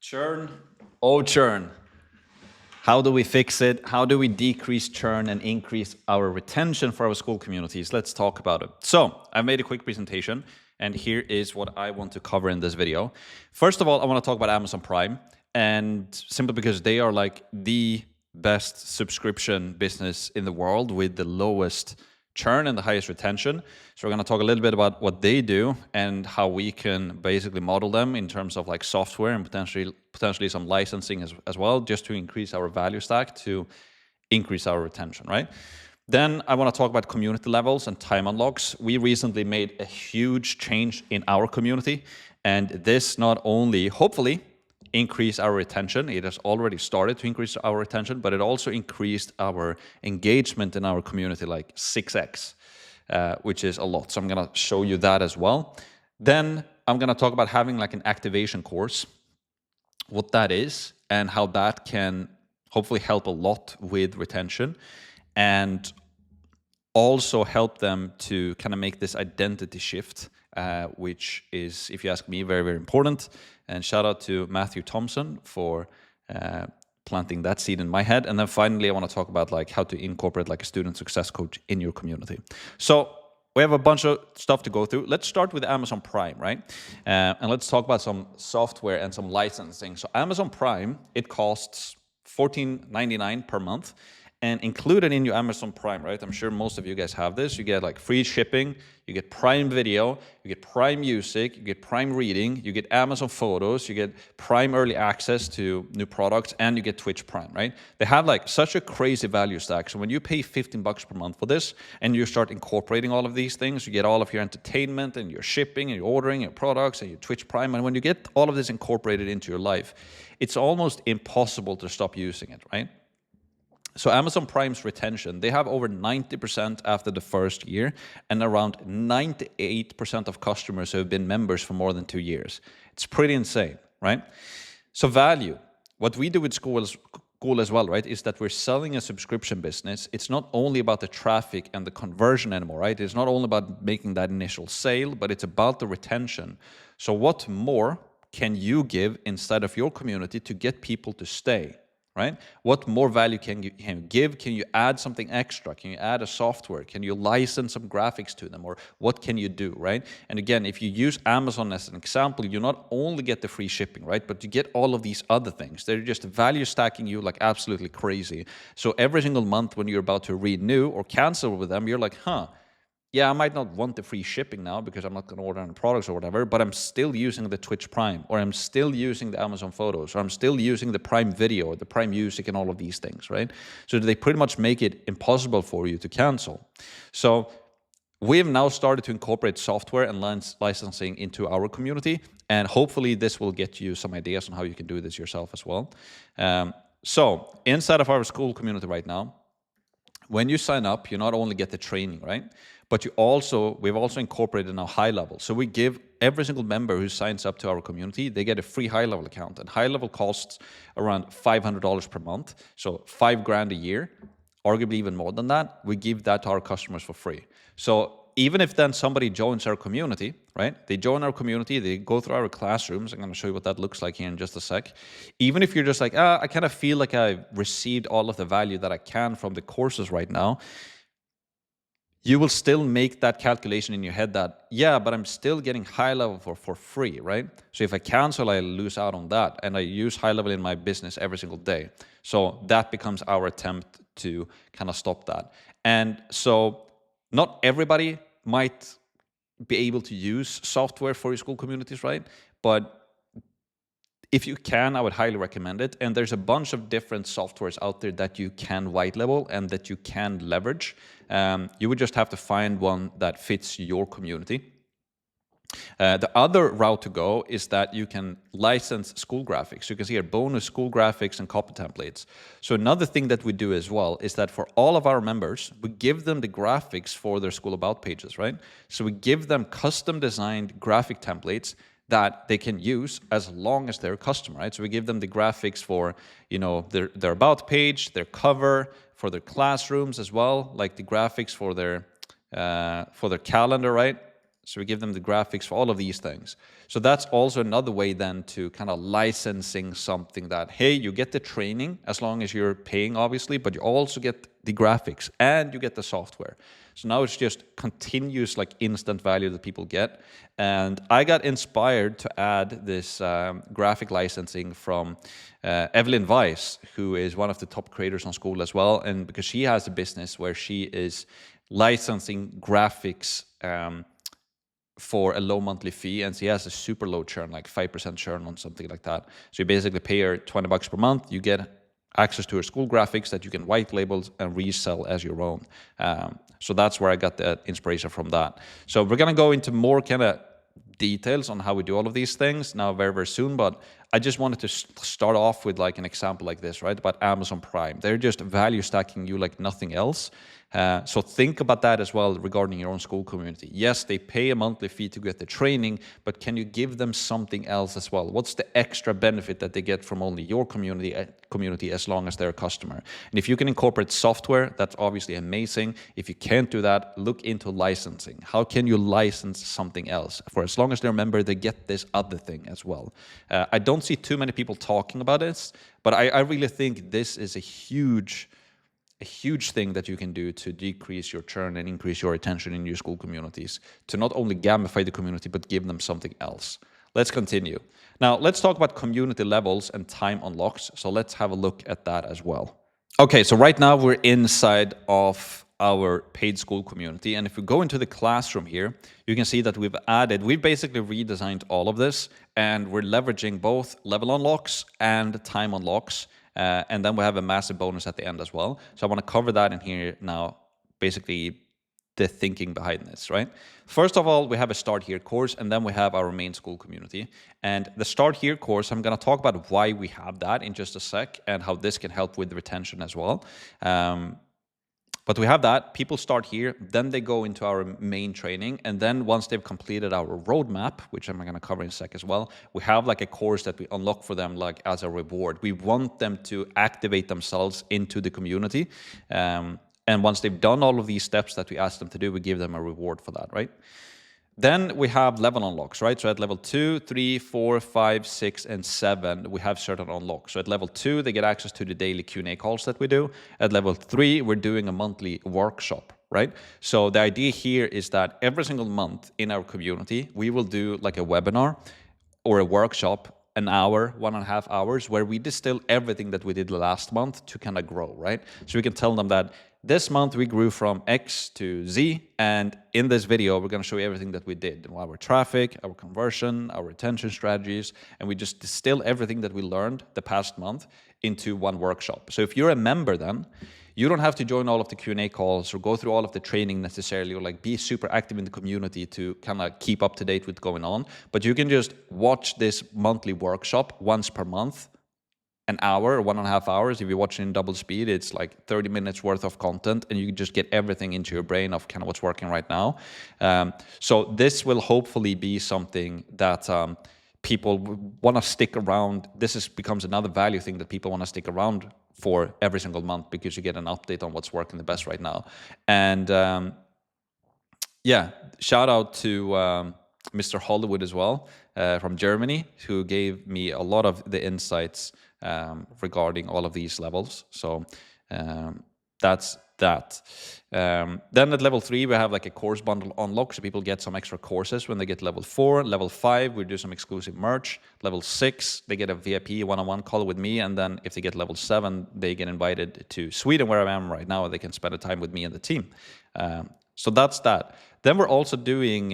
Churn, oh churn. How do we fix it? How do we decrease churn and increase our retention for our Skool communities? Let's talk about it. So I made a quick presentation, and here is what I want to cover in this video. First of all, I want to talk about Amazon Prime, and simply because they are like the best subscription business in the world with the lowest churn and the highest retention. So we're going to talk a little bit about what they do and how we can basically model them in terms of like software and potentially some licensing as well, just to increase our value stack to increase our retention, right? Then I want to talk about community levels and time unlocks. We recently made a huge change in our community, and this not only, hopefully, increase our retention. It has already started to increase our retention, but it also increased our engagement in our community like 6x, which is a lot. So I'm going to show you that as well. Then I'm going to talk about having like an activation course, what that is, and how that can hopefully help a lot with retention, and also help them to kind of make this identity shift, which is, if you ask me, very, very important. And shout out to Matthew Thompson for planting that seed in my head. And then finally, I want to talk about like how to incorporate like a student success coach in your community. So we have a bunch of stuff to go through. Let's start with Amazon Prime, right? And let's talk about some software and some licensing. So Amazon Prime, it costs $14.99 per month. And included in your Amazon Prime, right? I'm sure most of you guys have this. You get like free shipping, you get Prime Video, you get Prime Music, you get Prime Reading, you get Amazon Photos, you get Prime Early Access to new products, and you get Twitch Prime, right? They have like such a crazy value stack. So when you pay $15 per month for this, and you start incorporating all of these things, you get all of your entertainment and your shipping and your ordering, your products and your Twitch Prime. And when you get all of this incorporated into your life, it's almost impossible to stop using it, right? So Amazon Prime's retention, they have over 90% after the first year, and around 98% of customers who have been members for more than 2 years. It's pretty insane, right? So value, what we do with Skool as well, right, is that we're selling a subscription business. It's not only about the traffic and the conversion anymore, right? It's not only about making that initial sale, but it's about the retention. So what more can you give inside of your community to get people to stay? Right? What more value can you give? Can you add something extra? Can you add a software? Can you license some graphics to them? Or what can you do, right? And again, if you use Amazon as an example, you not only get the free shipping, right? But you get all of these other things. They're just value stacking you like absolutely crazy. So every single month when you're about to renew or cancel with them, you're like, yeah, I might not want the free shipping now because I'm not going to order any products or whatever, but I'm still using the Twitch Prime, or I'm still using the Amazon Photos, or I'm still using the Prime Video, or the Prime Music, and all of these things, right? So they pretty much make it impossible for you to cancel. So we've now started to incorporate software and licensing into our community, and hopefully this will get you some ideas on how you can do this yourself as well. So inside of our Skool community right now, when you sign up, you not only get the training, right? But we've also incorporated now high level. So we give every single member who signs up to our community, they get a free high level account. And high level costs around $500 per month. So $5,000 a year, arguably even more than that. We give that to our customers for free. So even if then somebody joins our community, right? They join our community, they go through our classrooms. I'm going to show you what that looks like here in just a sec. Even if you're just like, I kind of feel like I've received all of the value that I can from the courses right now, you will still make that calculation in your head that, yeah, but I'm still getting high level for free, right? So if I cancel, I lose out on that. And I use high level in my business every single day. So that becomes our attempt to kind of stop that. And so not everybody might be able to use software for your Skool communities, right? But if you can, I would highly recommend it. And there's a bunch of different softwares out there that you can white label and that you can leverage. You would just have to find one that fits your community. The other route to go is that you can license Skool graphics. You can see here, bonus Skool graphics and copy templates. So another thing that we do as well is that for all of our members, we give them the graphics for their Skool About pages, right? So we give them custom designed graphic templates that they can use as long as they're a customer, right? So we give them the graphics for, their About page, their cover, for their classrooms as well, like the graphics for their calendar, right? So we give them the graphics for all of these things. So that's also another way then to kind of licensing something that, hey, you get the training as long as you're paying, obviously, but you also get the graphics and you get the software. So now it's just continuous, like instant value that people get. And I got inspired to add this graphic licensing from Evelyn Weiss, who is one of the top creators on Skool as well. And because she has a business where she is licensing graphics for a low monthly fee, and she has a super low churn, like 5% churn on something like that. So you basically pay her $20 per month, you get access to her Skool graphics that you can white label and resell as your own. So that's where I got the inspiration from that. So we're gonna go into more kind of details on how we do all of these things now very, very soon, but I just wanted to start off with like an example like this, right? About Amazon Prime. They're just value stacking you like nothing else. So think about that as well regarding your own Skool community. Yes, they pay a monthly fee to get the training, but can you give them something else as well? What's the extra benefit that they get from only your community as long as they're a customer? And if you can incorporate software, that's obviously amazing. If you can't do that, look into licensing. How can you license something else? For as long as they're a member, they get this other thing as well. I don't see too many people talking about this, but I really think this is a huge thing that you can do to decrease your churn and increase your attention in your Skool communities, to not only gamify the community, but give them something else. Let's continue. Now, let's talk about community levels and time unlocks. So let's have a look at that as well. Okay, so right now we're inside of our paid Skool community. And if we go into the classroom here, you can see that we've basically redesigned all of this, and we're leveraging both level unlocks and time unlocks. And then we have a massive bonus at the end as well. So I want to cover that in here now, basically the thinking behind this, right? First of all, we have a Start Here course, and then we have our main Skool community. And the Start Here course, I'm going to talk about why we have that in just a sec and how this can help with the retention as well. But we have that, people start here, then they go into our main training, and then once they've completed our roadmap, which I'm going to cover in a sec as well, we have like a course that we unlock for them like as a reward. We want them to activate themselves into the community. And once they've done all of these steps that we ask them to do, we give them a reward for that, right? Then we have level unlocks, right? So at level 2, 3, 4, 5, 6, and 7, we have certain unlocks. So at level 2, they get access to the daily Q&A calls that we do. At level 3, we're doing a monthly workshop, right? So the idea here is that every single month in our community, we will do like a webinar or a workshop, an hour, 1.5 hours, where we distill everything that we did last month to kind of grow, right? So we can tell them that this month we grew from X to Z, and in this video we're going to show you everything that we did, our traffic, our conversion, our retention strategies, and we just distill everything that we learned the past month into one workshop. So if you're a member then, you don't have to join all of the Q&A calls or go through all of the training necessarily, or like be super active in the community to kind of keep up to date with what's going on, but you can just watch this monthly workshop once per month, an hour or 1.5 hours. If you watch it in double speed, it's like 30 minutes worth of content, and you can just get everything into your brain of kind of what's working right now. So this will hopefully be something that people want to stick around. Becomes another value thing that people want to stick around for every single month, because you get an update on what's working the best right now. And yeah, shout out to Mr. Hollywood as well from Germany, who gave me a lot of the insights regarding all of these levels. So that's that. Then at level 3, we have like a course bundle unlock, so people get some extra courses when they get level 4. Level 5, we do some exclusive merch. Level 6, they get a VIP one-on-one call with me, and then if they get level 7, they get invited to Sweden, where I am right now, and they can spend a time with me and the team. So that's that. Then we're also doing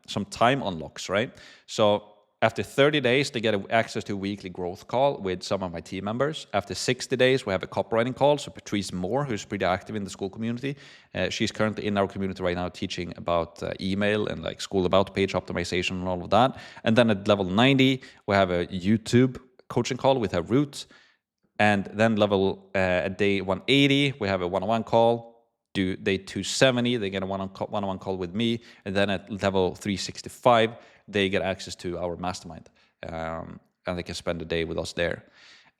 some time unlocks, right? So after 30 days, they get access to a weekly growth call with some of my team members. After 60 days, we have a copywriting call. So Patrice Moore, who's pretty active in the Skool community, she's currently in our community right now teaching about email and like Skool About page optimization and all of that. And then at level 90, we have a YouTube coaching call with her Root. And then level at day 180, we have a one-on-one call. Day 270, they get a one-on-one call with me. And then at level 365, they get access to our mastermind. And they can spend a day with us there.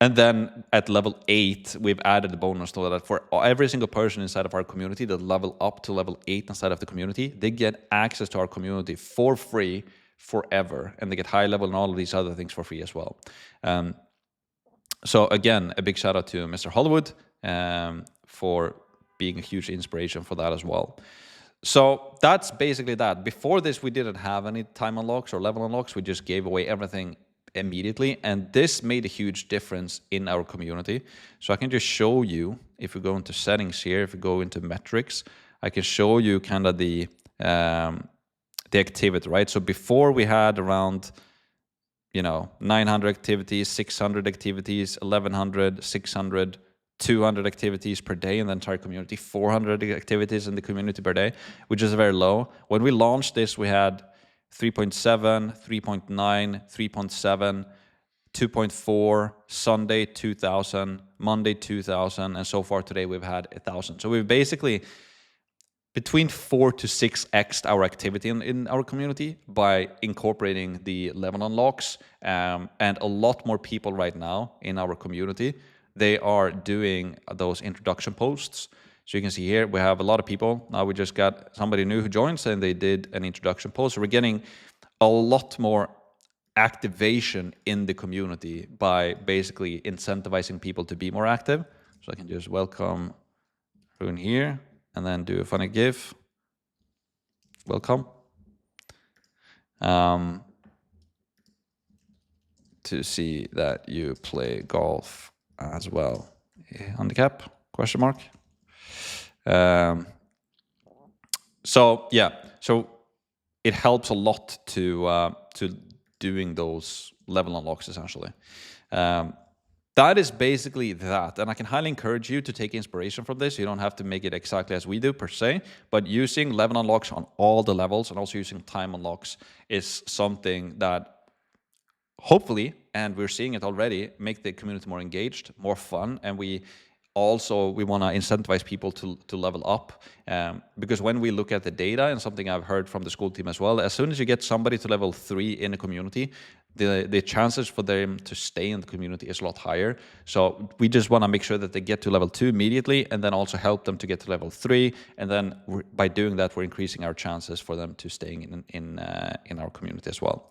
And then at level 8, we've added a bonus so that for every single person inside of our community that level up to level 8 inside of the community, they get access to our community for free forever. And they get high level and all of these other things for free as well. So again, a big shout out to Mr. Hollywood for being a huge inspiration for that as well. So that's basically that. Before this, we didn't have any time unlocks or level unlocks. We just gave away everything immediately. And this made a huge difference in our community. So I can just show you, if we go into settings here, if we go into metrics, I can show you kind of the activity, right? So before we had around 900 activities, 600 activities, 1100, 600, 200 activities per day in the entire community, 400 activities in the community per day, which is very low. When we launched this, we had 3.7, 3.9, 3.7, 2.4, Sunday 2,000, Monday 2,000, and so far today we've had 1,000. So we've basically between 4 to 6x our activity in our community by incorporating the level unlocks, and a lot more people right now in our community, they are doing those introduction posts. So you can see here we have a lot of people. Now we just got somebody new who joins and they did an introduction post. So we're getting a lot more activation in the community by basically incentivizing people to be more active. So I can just welcome Rune here and then do a funny GIF. Welcome. To see that you play golf as well. Handicap? Question mark. So it helps a lot to doing those level unlocks essentially. That is basically that, and I can highly encourage you to take inspiration from this. You don't have to make it exactly as we do per se, but using level unlocks on all the levels and also using time unlocks is something that hopefully, and we're seeing it already, make the community more engaged, more fun, and we want to incentivize people to level up, because when we look at the data, and something I've heard from the Skool team as well, as soon as you get somebody to level 3 in a community, the chances for them to stay in the community is a lot higher. So we just want to make sure that they get to level 2 immediately, and then also help them to get to level 3, and then by doing that, we're increasing our chances for them to staying in our community as well.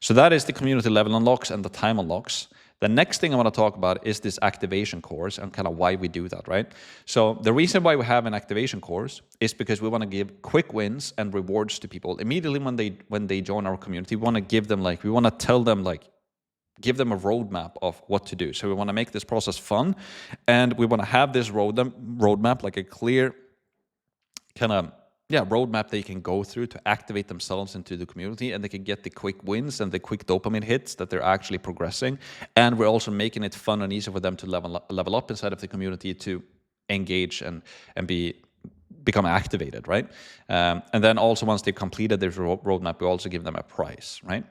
So that is the community level unlocks and the time unlocks. The next thing I want to talk about is this activation course and kind of why we do that, right? So the reason why we have an activation course is because we want to give quick wins and rewards to people immediately when they join our community. We want to give them give them a roadmap of what to do. So we want to make this process fun, and we want to have this roadmap, like a clear kind of roadmap they can go through to activate themselves into the community, and they can get the quick wins and the quick dopamine hits that they're actually progressing. And we're also making it fun and easy for them to level up inside of the community, to engage and become activated, right? And then also once they've completed their roadmap, we also give them a prize, right?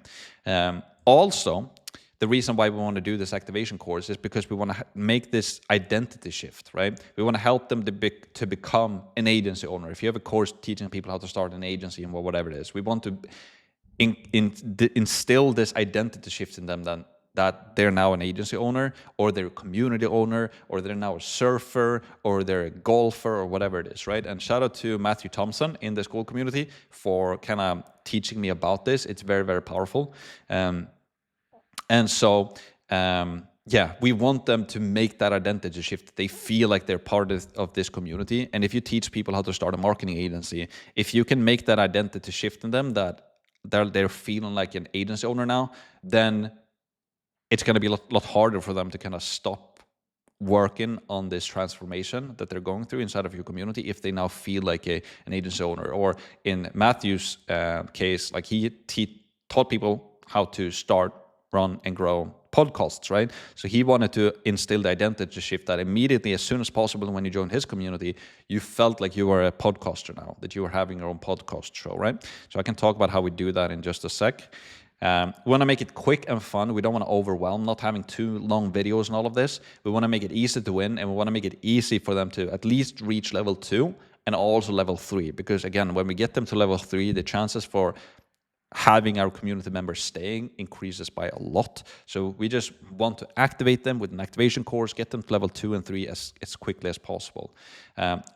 Also, the reason why we want to do this activation course is because we want to make this identity shift, right? We want to help them to become an agency owner. If you have a course teaching people how to start an agency and whatever it is, we want to instill this identity shift in them then, that they're now an agency owner, or they're a community owner, or they're now a surfer, or they're a golfer, or whatever it is, right? And shout out to Matthew Thompson in the Skool community for kind of teaching me about this. It's very, very powerful. And so, we want them to make that identity shift. They feel like they're part of this community. And if you teach people how to start a marketing agency, if you can make that identity shift in them, that they're feeling like an agency owner now, then it's going to be a lot harder for them to kind of stop working on this transformation that they're going through inside of your community if they now feel like an agency owner. Or in Matthew's case, like he taught people how to start, run, and grow podcasts, right? So he wanted to instill the identity shift that immediately, as soon as possible, when you joined his community, you felt like you were a podcaster now, that you were having your own podcast show, right? So I can talk about how we do that in just a sec. We want to make it quick and fun. We don't want to overwhelm, not having too long videos and all of this. We want to make it easy to win, and we want to make it easy for them to at least reach level 2 and also level 3. Because again, when we get them to level 3, the chances for having our community members staying increases by a lot. So we just want to activate them with an activation course, get them to level 2 and 3 as quickly as possible.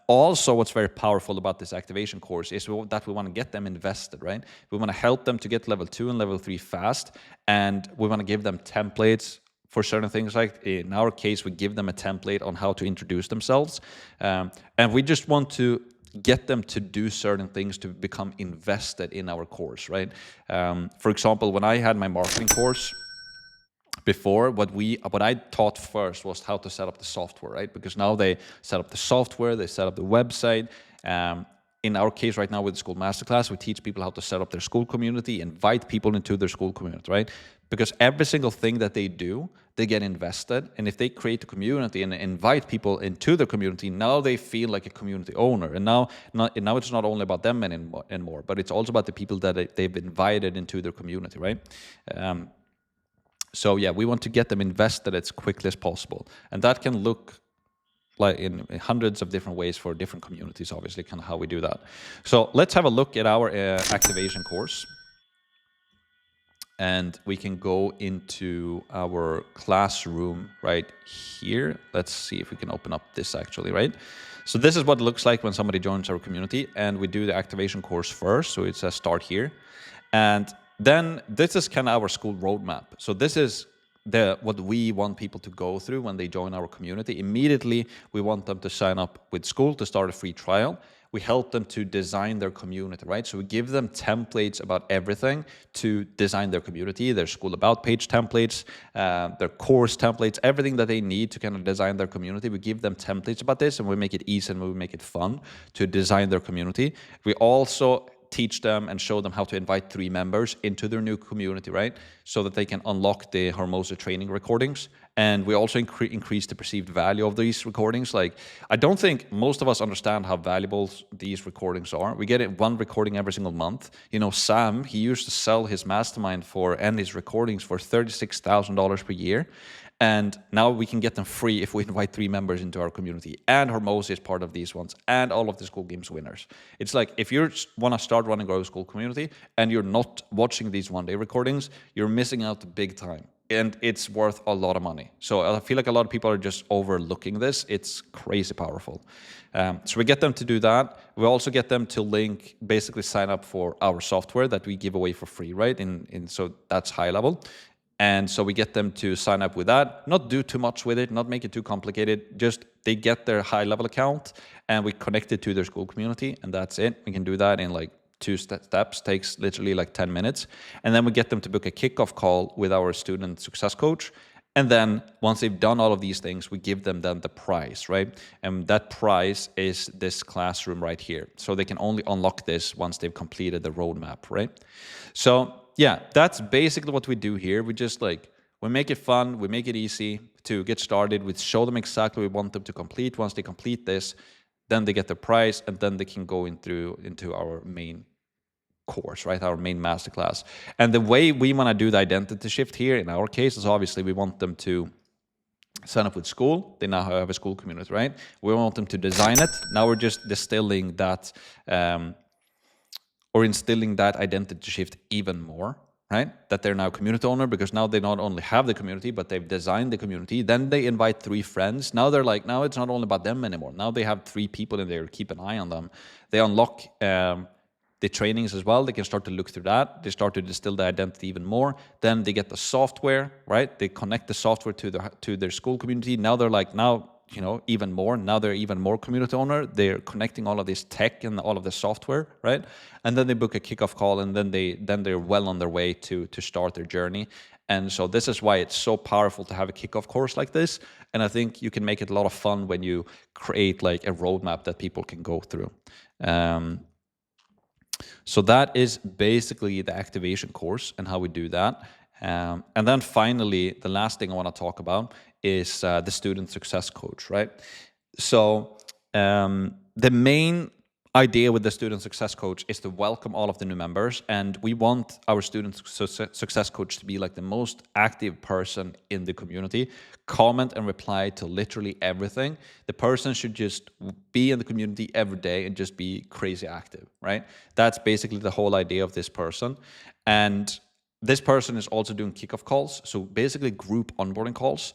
Also, what's very powerful about this activation course is that we want to get them invested, right? We want to help them to get level 2 and level 3 fast, and we want to give them templates for certain things. Like in our case, we give them a template on how to introduce themselves. And we just want to get them to do certain things to become invested in our course, right? For example, when I had my marketing course before, what I taught first was how to set up the software, right? Because now they set up the software, they set up the website. In our case right now with the Skool Masterclass, we teach people how to set up their Skool community, invite people into their Skool community, right? Because every single thing that they do, they get invested. And if they create a community and invite people into their community, now they feel like a community owner. And now it's not only about them anymore, but it's also about the people that they've invited into their community, right? So yeah, we want to get them invested as quickly as possible. And that can look like in hundreds of different ways for different communities, obviously, kind of how we do that. So let's have a look at our activation course. And we can go into our classroom right here. Let's see if we can open up this actually, right? So this is what it looks like when somebody joins our community, and we do the activation course first. So it says start here. And then this is kind of our Skool roadmap. So this is what we want people to go through when they join our community. Immediately, we want them to sign up with Skool to start a free trial. We help them to design their community, right? So we give them templates about everything to design their community, their Skool About page templates, their course templates, everything that they need to kind of design their community. We give them templates about this, and we make it easy and we make it fun to design their community. We also teach them and show them how to invite 3 members into their new community, right? So that they can unlock the Hermosa training recordings. And we also increase the perceived value of these recordings. Like, I don't think most of us understand how valuable these recordings are. We get one recording every single month. You know, Sam, he used to sell his mastermind and his recordings for $36,000 per year. And now we can get them free if we invite 3 members into our community. And Hermosa is part of these ones, and all of the Skool Games winners. It's like, if you want to start running a Skool community and you're not watching these one-day recordings, you're missing out big time. And it's worth a lot of money. So I feel like a lot of people are just overlooking this. It's crazy powerful. So we get them to do that. We also get them to basically sign up for our software that we give away for free, right? So that's high level. And so we get them to sign up with that, not do too much with it, not make it too complicated. Just they get their high-level account, and we connect it to their Skool community, and that's it. We can do that in like 2 steps, takes literally like 10 minutes. And then we get them to book a kickoff call with our student success coach. And then once they've done all of these things, we give them then the prize, right? And that prize is this classroom right here. So they can only unlock this once they've completed the roadmap, right? So yeah, that's basically what we do here. We just we make it fun, we make it easy to get started. We show them exactly what we want them to complete. Once they complete this, then they get the prize, and then they can go into our main course, right? Our main masterclass. And the way we want to do the identity shift here, in our case, is obviously we want them to sign up with Skool. They now have a Skool community, right? We want them to design it. Now we're just distilling that or instilling that identity shift even more, right? That they're now a community owner, because now they not only have the community, but they've designed the community. Then they invite 3 friends. Now they're like, now it's not only about them anymore. Now they have 3 people in there, keep an eye on them. They unlock the trainings as well. They can start to look through that. They start to distill the identity even more. Then they get the software, right? They connect the software to their Skool community. Now they're like, even more. Now they're even more community owner. They're connecting all of this tech and all of the software, right? And then they book a kickoff call, and then they're well on their way to start their journey. And so this is why it's so powerful to have a kickoff course like this. And I think you can make it a lot of fun when you create like a roadmap that people can go through. So that is basically the activation course and how we do that. And then finally, the last thing I want to talk about is the student success coach, right? So the main idea with the student success coach is to welcome all of the new members, and we want our student success coach to be like the most active person in the community, comment and reply to literally everything. The person should just be in the community every day and just be crazy active, right? That's basically the whole idea of this person. And this person is also doing kickoff calls, so basically group onboarding calls.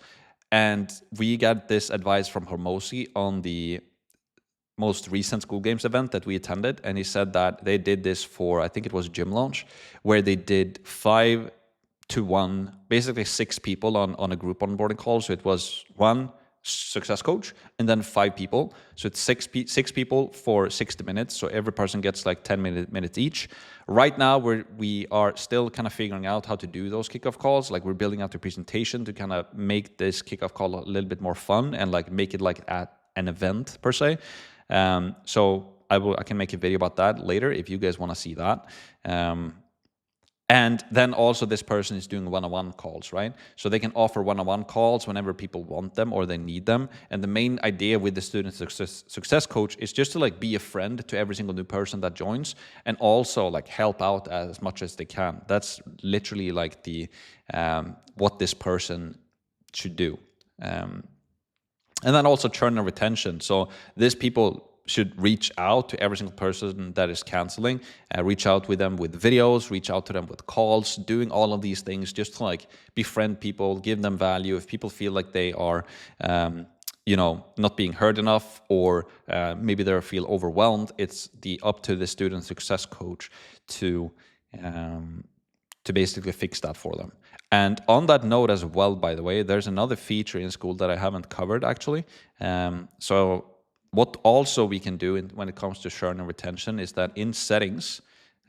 And we got this advice from Hormozy on the most recent Skool Games event that we attended, and he said that they did this for, I think it was Gym Launch, where they did 5 to 1, basically 6 people on a group onboarding call. So it was 1 success coach and then 5 people. So it's 6 people for 60 minutes. So every person gets like 10 minutes each. Right now, we are still kind of figuring out how to do those kickoff calls. Like we're building out the presentation to kind of make this kickoff call a little bit more fun and like make it like at an event per se. So I can make a video about that later if you guys want to see that. And then also this person is doing one-on-one calls, right? So they can offer one-on-one calls whenever people want them or they need them. And the main idea with the student success coach is just to like be a friend to every single new person that joins, and also like help out as much as they can. That's literally like the what this person should do. And then also churn and retention. So these people should reach out to every single person that is canceling, reach out with them with videos, reach out to them with calls, doing all of these things just to like befriend people, give them value. If people feel like they are, not being heard enough, or maybe they feel overwhelmed, it's up to the student success coach to basically fix that for them. And on that note as well, by the way, there's another feature in Skool that I haven't covered actually. So what also we can do when it comes to churn and retention is that in settings,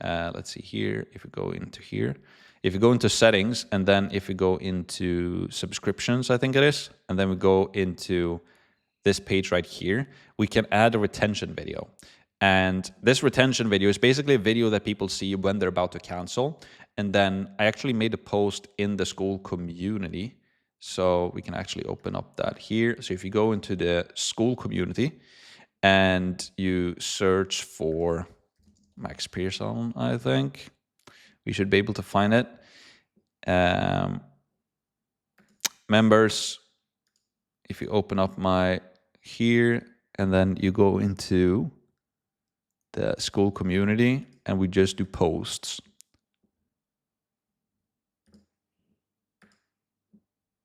let's see here, if we go into here, if you go into settings, and then if we go into subscriptions, I think it is, and then we go into this page right here, we can add a retention video. And this retention video is basically a video that people see when they're about to cancel. And then I actually made a post in the Skool community. So we can actually open up that here. So if you go into the Skool community and you search for Max Pearson, I think we should be able to find it. Members, if you open up here, and then you go into the Skool community and we just do posts.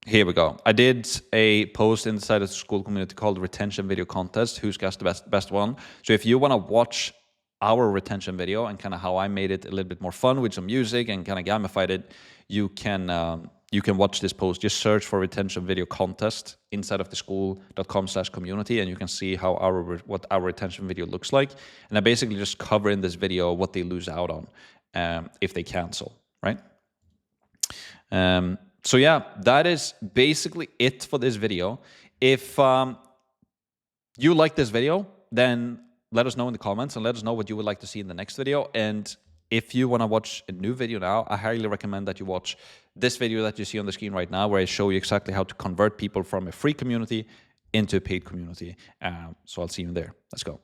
Here we go. I did a post inside of the Skool community called Retention Video Contest. Who's got the best one? So if you want to watch our retention video and kind of how I made it a little bit more fun with some music and kind of gamified it, you can watch this post. Just search for Retention Video Contest inside of the skool.com/community, and you can see how what our retention video looks like. And I basically just cover in this video what they lose out on if they cancel, right? So yeah, that is basically it for this video. If you like this video, then let us know in the comments and let us know what you would like to see in the next video. And if you want to watch a new video now, I highly recommend that you watch this video that you see on the screen right now, where I show you exactly how to convert people from a free community into a paid community. So I'll see you there. Let's go.